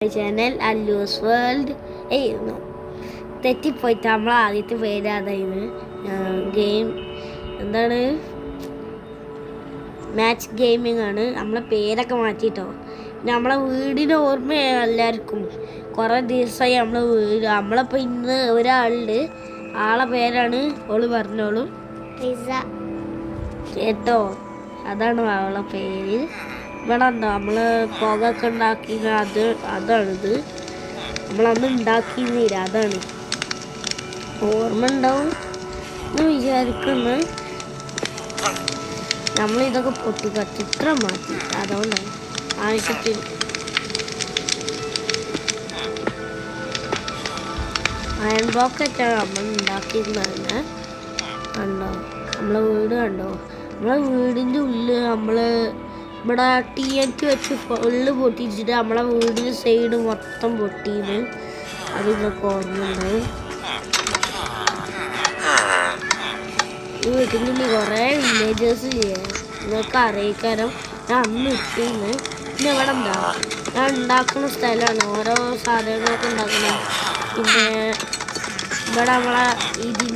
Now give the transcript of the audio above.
Channel അല്ലൂസ് world. തെറ്റിപ്പോയിട്ട് നമ്മൾ ആദ്യത്തെ പേര് അതായിരുന്നു ഗെയിം എന്താണ് മാച്ച് ഗെയിമിംഗ് ആണ്. നമ്മളെ പേരൊക്കെ മാറ്റിയിട്ടോ. പിന്നെ നമ്മളെ വീടിന് ഓർമ്മ എല്ലാവർക്കും കുറേ ദിവസമായി നമ്മളിപ്പോൾ ഇന്ന് ഒരാളുണ്ട്. ആളെ പേരാണ് ഓള് പറഞ്ഞോളൂ കേട്ടോ. അതാണ് അവളെ പേര്. ഇവിടെ ഉണ്ടോ നമ്മൾ പുകയൊക്കെ ഉണ്ടാക്കിയത് അതാണിത്. നമ്മളന്ന് ഉണ്ടാക്കിയിരുന്നില്ല, അതാണ് ഓർമ്മ ഉണ്ടാവും എന്ന് വിചാരിക്കുന്നു. നമ്മളിതൊക്കെ പൊട്ടിക്ക ചിത്രം മാറ്റി, അതുകൊണ്ടാണ് ആവശ്യത്തിന് അയൺ ബ്ലോക്കൊക്കെയാണ് നമ്മൾ ഉണ്ടാക്കിയിരുന്നത്. കണ്ടോ നമ്മളെ വീട് കണ്ടോ. നമ്മളെ വീടിൻ്റെ ഉള്ളിൽ നമ്മൾ ഇവിടെ TNT വെച്ച് ഫുള്ള് പൊട്ടിച്ചിട്ട് നമ്മളെ വീടിൻ്റെ സൈഡ് മൊത്തം പൊട്ടിയിരുന്നു. അത് ഇതൊക്കെ ഓർമ്മയുണ്ടാവും. ഈ വീട്ടിൻ്റെ ഉള്ളിൽ കുറേ വില്ലേജേഴ്സ് നിങ്ങൾക്ക് അറിയിക്കാനും ഞാൻ അന്ന് ഇട്ടിരുന്നു. പിന്നെ ഇവിടെ ഉണ്ടാവും ഞാൻ ഉണ്ടാക്കുന്ന സ്ഥലമാണ്, ഓരോ സാധനങ്ങളൊക്കെ ഉണ്ടാക്കുന്നത്. പിന്നെ ഇവിടെ നമ്മളെ ഇതിൻ്റെ